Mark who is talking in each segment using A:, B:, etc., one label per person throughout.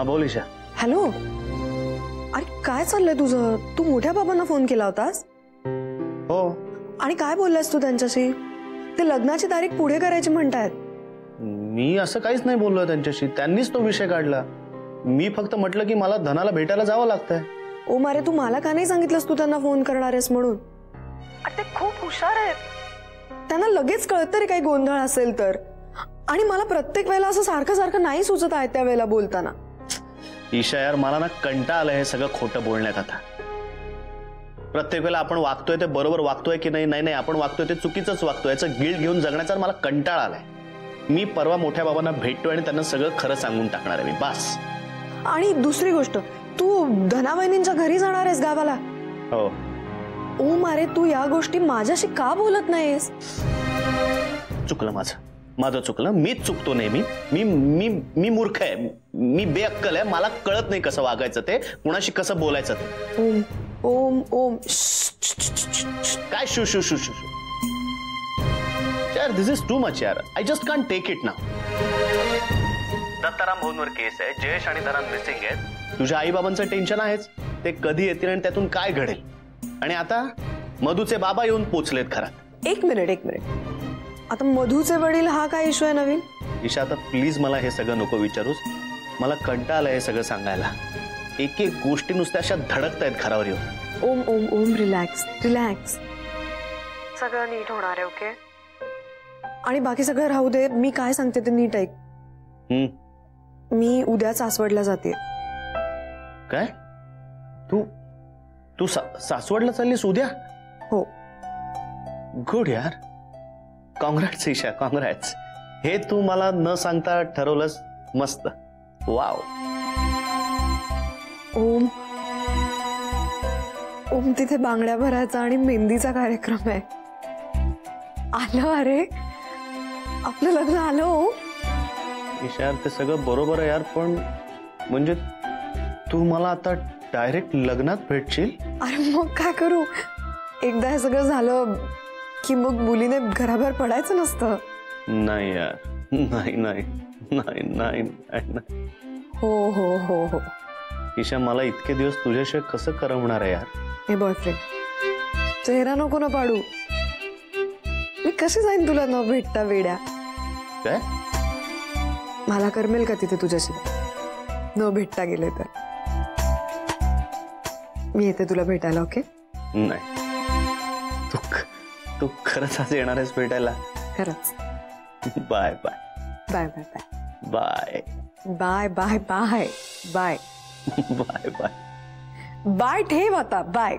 A: हा बोल ईशा.
B: हॅलो. अरे काय चाललंय तुझं? तू मोठ्या बाबांना फोन केला होतास?
A: हो.
B: आणि काय बोललास तू त्यांच्याशी? ते लग्नाची तारीख पुढे करायची म्हणतायत.
A: मी असं काहीच नाही बोललोय त्यांच्याशी. त्यांनीच तो विषय काढला. मी फक्त म्हटलं की मला धनाला भेटायला जावं लागतंय.
B: ओ मारे, तू मला का नाही सांगितलंस तू त्यांना फोन करणार आहेस म्हणून? ते खूप हुशार आहेत. त्यांना लगेच कळतं रे काही गोंधळ असेल तर. आणि मला प्रत्येक वेळेला असं सारखं सारखं नाही सुचत आहे त्या वेळेला बोलताना.
A: ईशा यार, मला ना कंटाळा आलाय हे सगळं खोटं बोलण्यात. आता प्रत्येक वेळेला आपण वागतोय ते बरोबर वागतोय की नाही, नाही आपण वागतोय ते चुकीचंच वागतोय याचं गिल्ट घेऊन जगण्याचा मला कंटाळा आलाय. मी परवा मोठ्या बाबांना भेटतोय आणि त्यांना सगळं खरं सांगून टाकणार आहे मी, बस. आणि
B: दुसरी गोष्ट, तू धनावहिनींच्या घरी जाणार आहेस गावाला?
A: हो.
B: ओ मारे, तू या गोष्टी माझ्याशी का बोलत नाहीस?
A: चुकलं माझं चुकलं. मीच चुकतो नेहमी. मी मी मी मूर्ख आहे, मी बेअक्कल आहे. मला कळत नाही कसं वागायचं ते, कुणाशी कसं बोलायचं ते.
B: ओम ओम ओम.
A: काय शू शू शू शू यार, दिस इज टू मच यार. I just can't take it now. Dattaram भाऊंवर केस आहे, जयेश आणि धनन मिसिंग आहेत. तुझ्या आई बाबांचं टेन्शन आहेच. ते कधी येतील आणि त्यातून काय घडेल. आणि आता मधूचे बाबा येऊन पोचलेत घरात.
B: एक मिनिट. आता मधूचे वडील हा काय इश्यू आहे नवीन?
A: ईशा, आता प्लीज मला हे सगळं नको विचारूस. मला कंटाळा आलाय हे सगळं सांगायला. एक एक गोष्टी नुसत्या अशा धडकतायत घरावर येऊन.
B: ओम ओम ओम. रिलॅक्स. सगळं नीट होणार आहे. ओके. आणि बाकी सगळं राहू दे. मी काय सांगते ते नीट ऐक. मी उद्या सासवडला जाते.
A: काय? तू सासवडला चाललीस उद्या?
B: हो.
A: गुड यार. Congrats Isha, congrats. हे तू मला न सांगता ठरवलंस. मस्त. वाव.
B: ओम तिथे बांगड्या भरायचा आणि मेहंदीचा कार्यक्रम आहे. आलं. अरे आपलं लग्न आलं.
A: ईशा यार, ते सगळं बरोबर आहे यार, पण म्हणजे तू मला आता डायरेक्ट लग्नात भेटशील?
B: अरे मग काय करू? एकदा हे सगळं झालं की मग मुलीने घराबाहेर पडायचं नसतं.
A: नाही यार, नाही.
B: हो.
A: ईशा, मला इतके दिवस तुझ्याशिवाय कसं करमणार आहे यार?
B: हे बॉयफ्रेंड, चेहरा नको ना पाडू. मी कशी जाईन तुला न भेटता वेड्या?
A: काय?
B: मला करमेल का तिथे तुझ्याशी न भेटता गेले तर? मी येते तुला भेटायला. ओके?
A: नाही. तू खरंच आज येणार आहेस भेटायला?
B: खरंच.
A: बाय.
B: बाय. ठेव आता. बाय.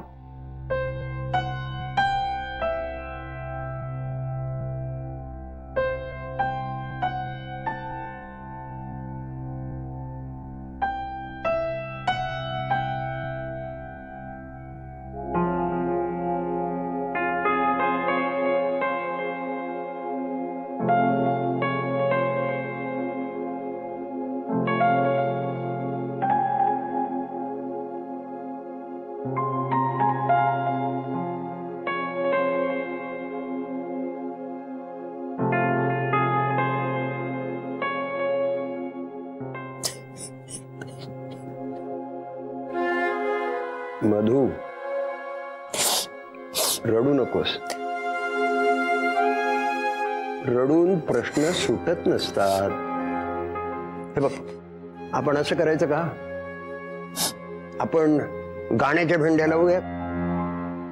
C: मधू, रडू नकोस. रडून प्रश्न सुटत नसतात. हे बघ, आपण असं करायचं का? आपण गाण्याच्या भेंड्या लावूया.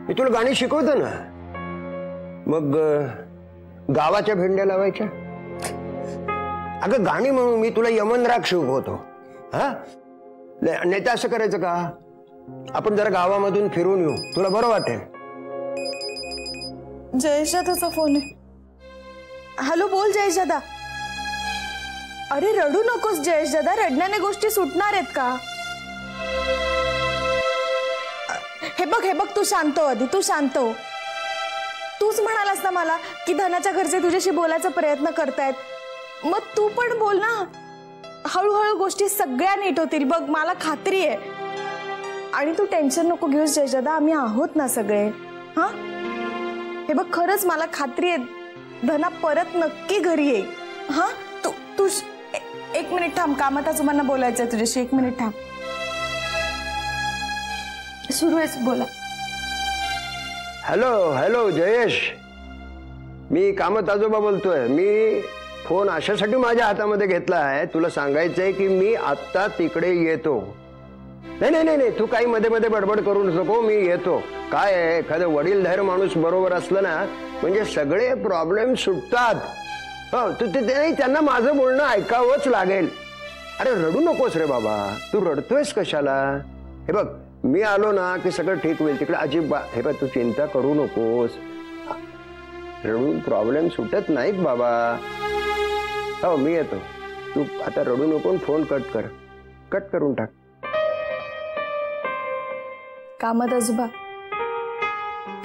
C: मी तुला गाणी शिकवतो ना. मग गावाच्या भेंड्या लावायच्या. अगं गाणी म्हणून मी तुला यमन राग शिकवतो. हा, नाही तर असं करायचं का? आपण जरा गावामधून फिरून येऊ, तुला बरं वाटेल.
B: जयेशदाचा फोन आहे. हॅलो, बोल जयेशदा. अरे रडू नकोस जयेशदा, रडण्याने गोष्टी सुटणार आहेत का? हे बघ तू शांत हो आधी. तू शांत हो. तूच म्हणालास ना मला की धनाच्या घरचे तुझ्याशी बोलायचा प्रयत्न करतायत. मग तू पण बोल ना. हळूहळू गोष्टी सगळ्या नीट होतील बघ, मला खात्री आहे. आणि तू टेन्शन नको घेऊस जयजदा, आम्ही आहोत ना सगळे. हा, हे बघ खरंच मला खात्री आहे धना परत नक्की घरी येईल. हा, तू एक मिनिट थांब, कामात आजोबांना बोलायचंय तुझ्याशी. 1 मिनिट थांब. सुरू आहे, बोला.
C: हॅलो हॅलो जयेश, मी कामत आजोबा बोलतोय. मी फोन अशासाठी माझ्या हातामध्ये घेतला आहे, तुला सांगायचंय की मी आत्ता तिकडे येतो. नाही नाही नाही, तू काही मध्ये मध्ये बडबड करू नको, मी येतो. काय आहे, एखादं वडीलधार माणूस बरोबर असलं ना म्हणजे सगळे प्रॉब्लेम सुटतात. हो, तू ते नाही, त्यांना माझं बोलणं ऐकावंच लागेल. अरे रडू नकोस रे बाबा, तू रडतोयस कशाला? हे बघ, मी आलो ना की सगळं ठीक होईल. तिकडे अजिबात, हे बघ, तू चिंता करू नकोस. रडून प्रॉब्लेम सुटत नाहीत बाबा. हो, मी येतो. तू आता रडू नको, फोन कट करून टाक.
B: कामत आजोबा,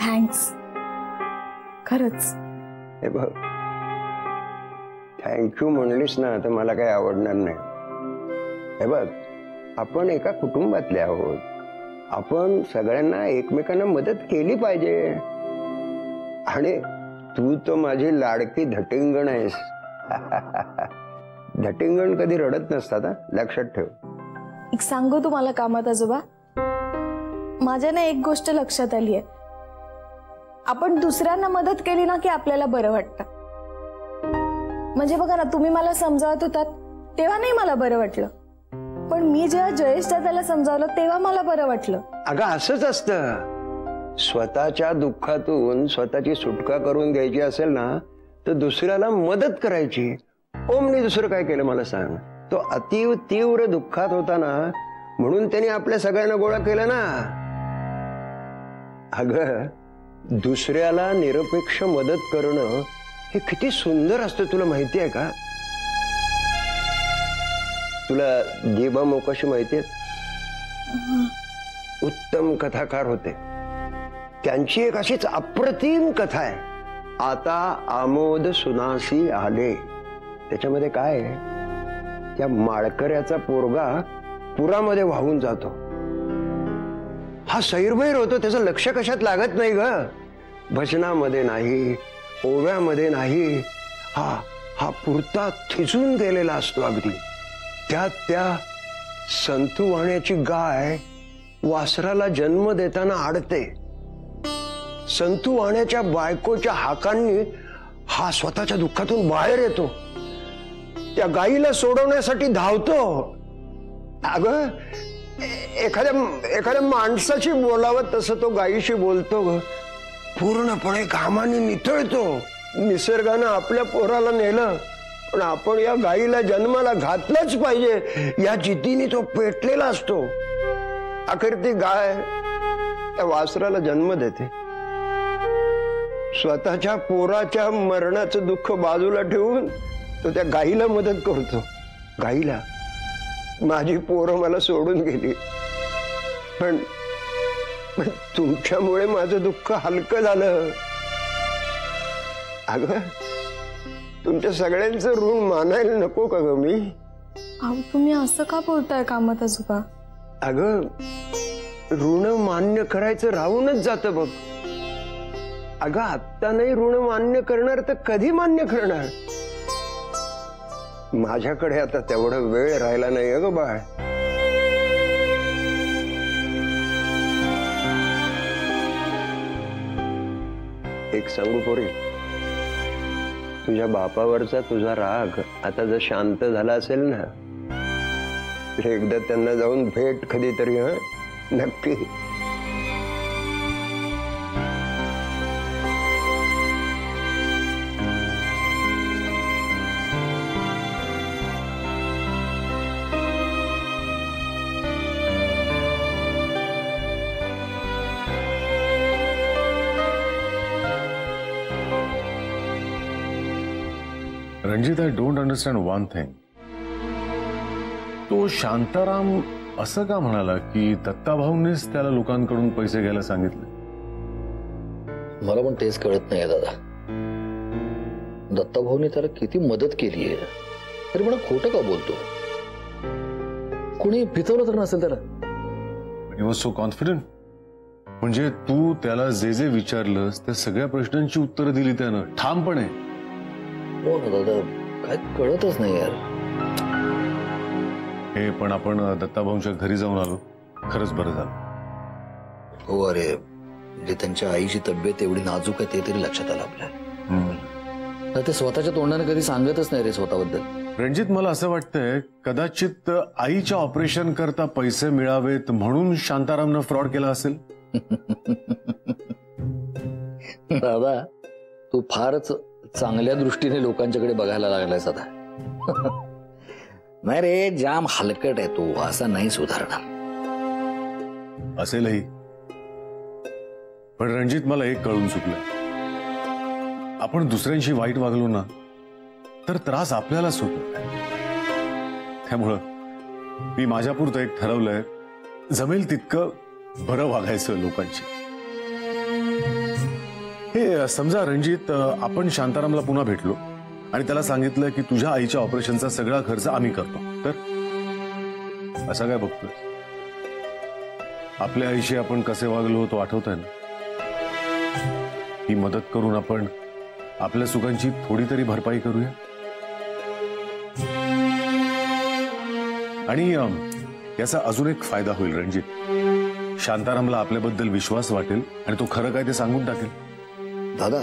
B: थँक्स खरंच.
C: हे बघ, थँक्यू म्हणलीस ना तर मला काही आवडणार नाही. हे बघ, आपण एका कुटुंबातले आहोत. आपण सगळ्यांना एकमेकांना मदत केली पाहिजे. आणि तू तर माझी लाडकी धटिंगण आहेस. धटिंगण कधी रडत नसतात, लक्षात ठेव.
B: एक सांगू तुम्हाला कामत आजोबा, माझ्या ना एक गोष्ट लक्षात आली आहे. आपण दुसऱ्यांना मदत केली ना की आपल्याला बरं वाटतं. म्हणजे बघा ना, तुम्ही मला समजावत होतात तेव्हा नाही मला बरं वाटलं, पण मी जेव्हा जयेश दादाला समजावलं तेव्हा मला बरं वाटलं.
C: अगं असंच असतं. स्वतःच्या दुःखातून स्वतःची सुटका करून घ्यायची असेल ना तर दुसऱ्याला मदत करायची. ओमनी दुसरं काय केलं मला सांग? तो अतीव तीव्र दुःखात होता ना, म्हणून त्यांनी आपल्या सगळ्यांना गोळा केलं ना. अगं, दुसऱ्याला निरपेक्ष मदत करणं हे किती सुंदर असतं, तुला माहिती आहे का? तुला दिबा मोकाशी माहिती आहे? उत्तम कथाकार होते. त्यांची एक अशीच अप्रतिम कथा आहे, आता आमोद सुनासी आले. त्याच्यामध्ये काय आहे, त्या माळकऱ्याचा पोरगा पुरामध्ये वाहून जातो. हा सैरभैर होतो, त्याचं लक्ष कशात लागत नाही ग. भजनामध्ये नाही, ओव्यामध्ये नाही. हा पुरता थिजून गेलेला असतो अगदी. त्या संतू वाण्याची गाय वासराला जन्म देताना आडते. संतू वाण्याच्या बायकोच्या हाकांनी हा स्वतःच्या दुःखातून बाहेर येतो. त्या गाईला सोडवण्यासाठी धावतो. अगं, एखाद्या माणसाशी बोलावं तसं तो गायीशी बोलतो ग. पूर्णपणे घामाने निथळतो. निसर्गानं आपल्या पोराला नेलं, पण आपण या गायीला जन्माला घातलंच पाहिजे या जिद्दीने तो पेटलेला असतो. अखेर ती गाय त्या वासराला जन्म देते. स्वतःच्या पोराच्या मरणाचं दुःख बाजूला ठेवून तो त्या गाईला मदत करतो. गाईला, माझी पोरं मला सोडून गेली, पण तुमच्यामुळे माझं दुःख हलकं झालं. अगं, तुमच्या सगळ्यांचं ऋण मानायला नको का ग मी?
B: तुम्ही असं का बोलताय कामत आजोबा?
C: अगं, ऋण मान्य करायचं राहूनच जातं बघ. अगं, आत्ता नाही ऋण मान्य करणार तर कधी मान्य करणार? माझ्याकडे आता तेवढा वेळ राहिला नाही अगं बाळ. एक सांगू पोरी, तुझ्या बापावरचा तुझा राग आता जर शांत झाला असेल ना, तर एकदा त्यांना जाऊन भेट कधीतरी. नक्की.
D: Ranjit, I don't understand one thing. तो शांताराम असं का म्हणाला की दत्ताभाऊंनीच त्याला लोकांकडून पैसे घ्यायला सांगितले?
E: मला पण तेच कळत नाही दादा. दत्ताभाऊने त्याला किती मदत केली आहे, तरी पण खोटं का बोलतो? कुणी पिचवलं तर नसेल त्याला?
D: He was so confident. म्हणजे तू त्याला जे जे विचारलंस त्या सगळ्या प्रश्नांची उत्तरं दिली त्यानं ठामपणे.
E: हो ना दादा, काय कळतच नाही यार.
D: हे पण आपण दत्ताभाऊंच्या घरी जाऊन आलो, खरंच बरं झालं.
E: हो अरे, म्हणजे त्यांच्या आईची तब्येत एवढी नाजूक आहे ते तरी लक्षात आलं आपल्या. ते स्वतःच्या तोंडाने कधी सांगतच नाही रे स्वतःबद्दल.
D: रणजित, मला असं वाटतंय कदाचित आईच्या ऑपरेशन करता पैसे मिळावेत म्हणून शांतारामनं फ्रॉड केला असेल.
E: दादा, तू फारच चांगल्या दृष्टीने लोकांच्याकडे बघायला लागलायस आता. नाही रे, जाम हलकट आहे तू, असा नाही सुधारणार.
D: असेलही, पण रणजित मला एक कळून चुकलं. आपण दुसऱ्यांशी वाईट वागलो ना तर त्रास आपल्यालाच होतो. त्यामुळं मी माझ्यापुरतं एक ठरवलंय, जमेल तितकं बरं वागायचं लोकांची. हे समजा रणजित, आपण शांतारामला पुन्हा भेटलो आणि त्याला सांगितलं की तुझ्या आईच्या ऑपरेशनचा सगळा खर्च आम्ही करतो, तर असं काय बघतोय? आपल्या आईशी आपण कसे वागलो होतो आठवतंय ना? ही मदत करून आपण आपल्या सुखांची थोडी तरी भरपाई करूया. आणि याचा अजून एक फायदा होईल रणजित. शांतारामला आपल्याबद्दल विश्वास वाटेल आणि तो खरं काय ते सांगून टाकेल.
E: दादा,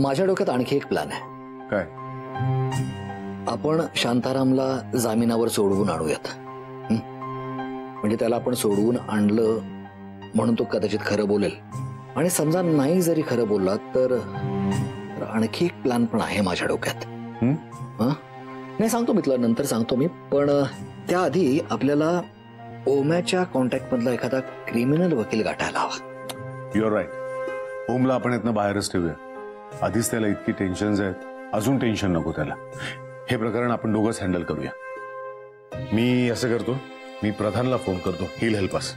E: माझ्या डोक्यात आणखी एक प्लॅन आहे.
D: काय?
E: आपण शांतारामला जामिनावर सोडवून आणूयात. म्हणजे त्याला आपण सोडवून आणलं म्हणून तो कदाचित खरं बोलेल. आणि समजा नाही जरी खरं बोलला तर आणखी एक प्लॅन पण आहे माझ्या डोक्यात. नाही, सांगतो मी तुला, नंतर सांगतो मी. पण त्याआधी आपल्याला ओम्याच्या कॉन्टॅक्ट मधला एखादा क्रिमिनल वकील गाठायला हवा.
D: Your right. ओमला आपण यातनं बाहेरच ठेवूया. आधीच त्याला इतकी टेन्शन्स आहेत, अजून टेन्शन नको त्याला. हे प्रकरण आपण दोघंच हँडल करूया. मी असं करतो, मी प्रधानला फोन करतो, he'll help us.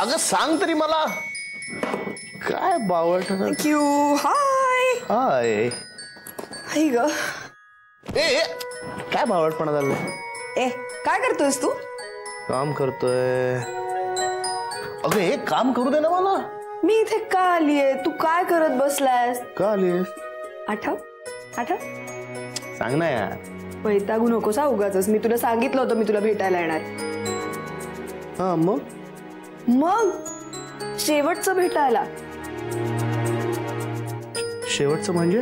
A: अगं सांग तरी मला, काय बावट.
B: थँक्यू. हाय
A: हाय.
B: हाय ग.
A: ए काय बावटपणा झालं?
B: ए काय करतोयस तू?
A: काम करतोय. अगं हे काम करू दे ना मला.
B: मी इथे का आलीये? तू काय करत बसलायस?
A: का आलीस?
B: आठव आठव.
A: सांग ना यार.
B: वैतागू नकोस हा उगाचच. मी तुला सांगितलं होतं मी तुला भेटायला येणार.
A: हा मग
B: शेवटचं भेटायला.
A: शेवटचं म्हणजे?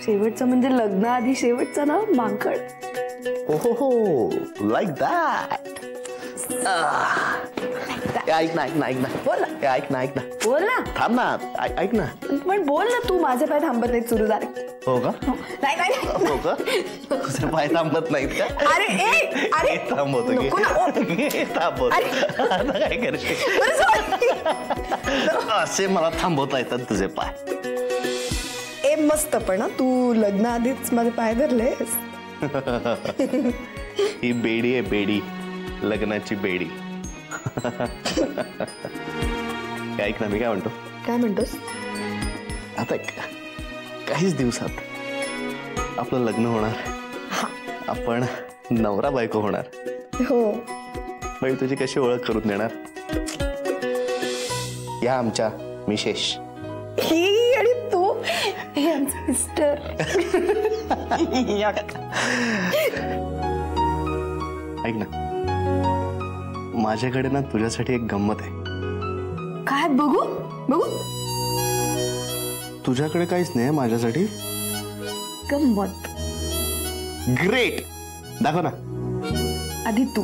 B: शेवटचं म्हणजे लग्नाआधी शेवटचं ना, माकड.
A: हो, लाईक दॅट. ऐक ना, ऐक ना, ऐक ना.
B: बोल ना.
A: ऐक ना, ऐक ना.
B: बोल ना.
A: थांब ना, ऐक ना.
B: पण बोल ना तू. माझे पाय थांबत नाहीत सुरू झाले.
A: हो का?
B: नाही नाही.
A: हो का? तुझे पाय थांबत नाहीत का?
B: अरे ए अरे
A: थांबवतो
B: नको ना.
A: थांबवतो. आता काय करशील? असे मला थांबवता येतात तुझे पाय.
B: ए मस्त. पण तू लग्न आधीच माझे पाय धरलेस.
A: ही बेडी आहे, बेडी. लग्नाची बेडी. ऐक ना, मी काय म्हणतो.
B: काय म्हणतोस?
A: आता काहीच दिवसात आपलं लग्न होणार. आपण नवरा बायको होणार.
B: हो.
A: मी तुझी कशी ओळख करून देणार? या आमच्या मिसेस.
B: ही आणि तू हे आमचं मिस्टर.
A: ऐक ना, माझ्याकडे ना तुझ्यासाठी एक गंमत आहे.
B: काय? बघू बघू.
A: तुझ्याकडे काहीच नाही माझ्यासाठी?
B: गंमत.
A: ग्रेट. दाखव ना.
B: आधी तू.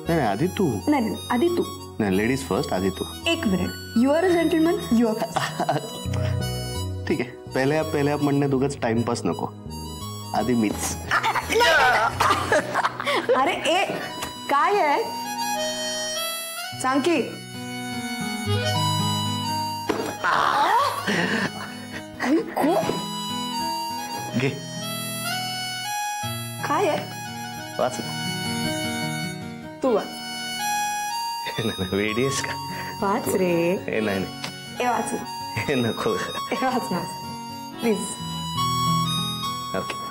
A: नाही आधी तू.
B: नाही आधी तू.
A: नाही, लेडीज फर्स्ट. आधी तू.
B: एक minute. You are a gentleman. You are first.
A: ठीक आहे. पहिल्या म्हणणे दोघंच टाइमपास नको. आधी मीच.
B: अरे ए काय आहे? सांग की.
A: घे.
B: काय आहे?
A: वाच.
B: तू
A: वेडी आहेस का?
B: वाच रे.
A: हे नाही नाही,
B: ए वाच ना.
A: हे नको.
B: ए वाच ना प्लीज.
A: ओके.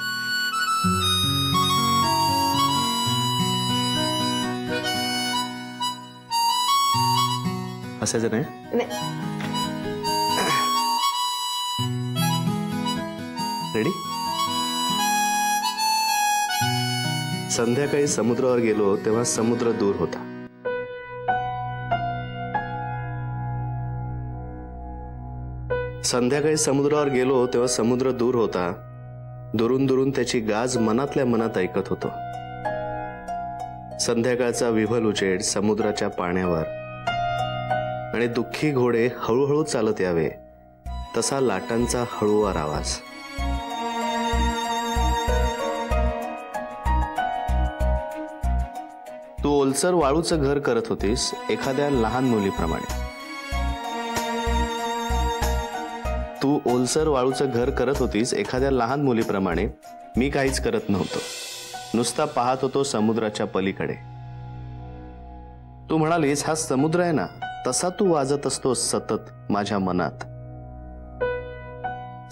A: हसायचं नाही. रेडी. संध्याकाळी समुद्रावर गेलो तेव्हा समुद्र दूर होता. संध्याकाळी समुद्रावर गेलो तेव्हा समुद्र दूर होता. दुरून दुरून त्याची गाज मनातल्या मनात ऐकत होतो. संध्याकाळचा विव्हल उजेड समुद्राच्या पाण्यावर आणि दुःखी घोडे हळूहळू चालत यावे तसा लाटांचा हळूवार आवाज. तू ओलसर वाळूचं घर करत होतीस एखाद्या लहान मुलीप्रमाणे. तू ओलसर वाळूचं घर करत होतीस एखाद्या लहान मुलीप्रमाणे. मी काहीच करत नव्हतो, नुसता पाहत होतो समुद्राच्या पलीकडे. तू म्हणालीस हा समुद्र आहे ना, तसा तू वाजत असतोस सतत माझ्या मनात.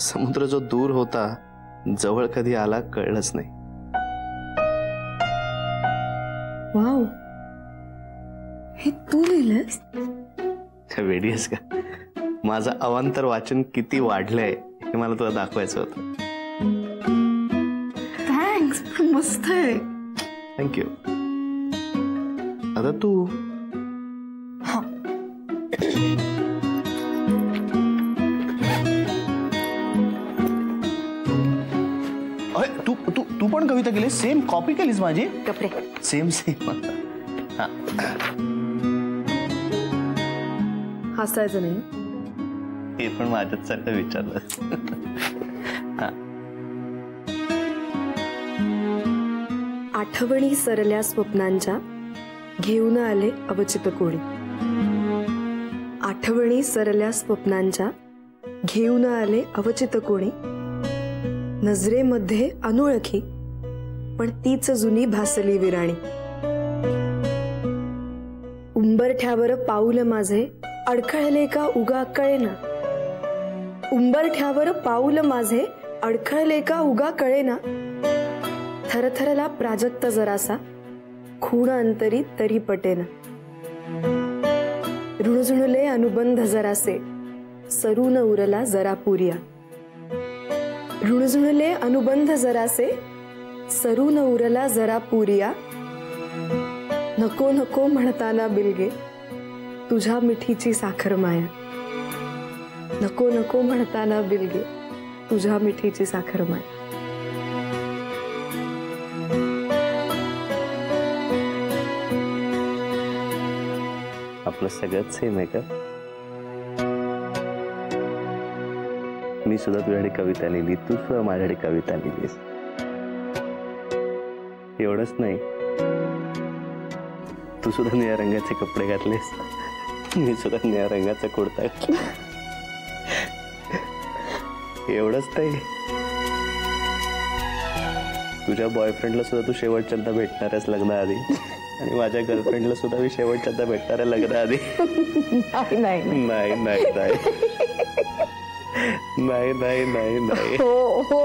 A: समुद्र जो दूर होता जवळ कधी आला कळलंच नाही.
B: वाव, हे तू लिहिलंस?
A: वेडी आहेस का? माझं अवांतर वाचन किती वाढलंय हे मला तुला दाखवायचं होतं.
B: थँक्स, मस्त आहे.
A: थँक्यू. आता तू तू तू तू पण कविता केलीस? सेम कॉपी केलीस माझी?
B: कपडे
A: सेम सेम.
B: हसायचं नाही.
A: हे पण माझ्याच सारखं विचारलं.
F: आठवणी सरल्या स्वप्नांच्या घेऊन आले अवचित कोणी. आठवणी सरल्या स्वप्नांच्या घेऊन आले अवचित कोणी. नजरेमध्ये अनोळखी पण तीच जुनी भासली विराणी. उंबरठ्यावर पाऊल माझे अडखळले का उगा कळेना. उंबरठ्यावर पाऊल माझे अडखळले का उगा कळेना. थरथरला प्राजक्त जरासा खूण अंतरी तरी पटेना. रुणझुणले अनुबंध जरासे सरून उरला जरा पुरिया. रुणझुणले अनुबंध जरासे सरून उरला जरा पुरिया. नको नको म्हणताना बिलगे तुझ्या मिठीची साखर माया. नको नको म्हणताना बिलगे तुझ्या मिठीची साखर माया.
A: आपलं सगळंच सेम आहे का? मी सुद्धा तुझ्याकडे कविता लिहिली, तू सुद्धा माझ्याकडे कविता लिहिलीस. एवढंच नाही, तू सुद्धा निळ्या रंगाचे कपडे घातलेस, मी सुद्धा निळ्या रंगाचा कुर्ता घातला. एवढंच नाही, तुझ्या बॉयफ्रेंडला सुद्धा तू शेवटच्यांदा भेटणार आहेस लग्नाआधी आणि माझ्या गर्लफ्रेंडला सुद्धा मी शेवटच्यांदा भेटणार आहे लग्नाआधी.
B: नाही नाही
A: नाही नाही नाही नाही नाही नाही नाही.
B: हो हो.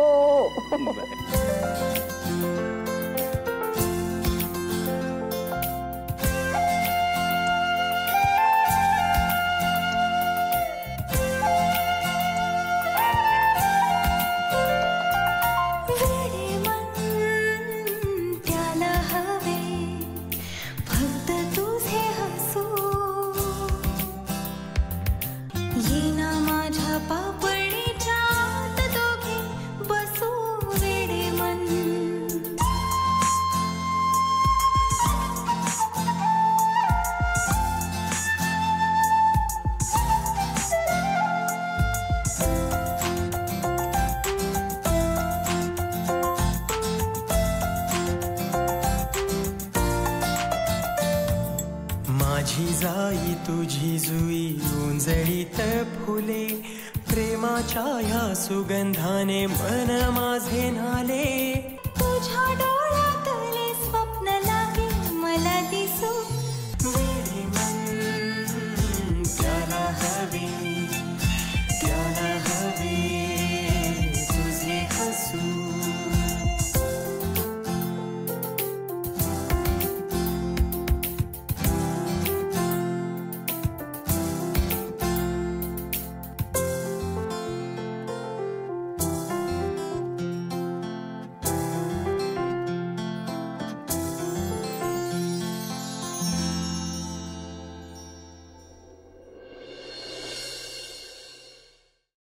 G: माझी जाई तुझी जुई उंजळीत फुले. प्रेमाच्या ह्या सुगंधाने मन माझे नाले.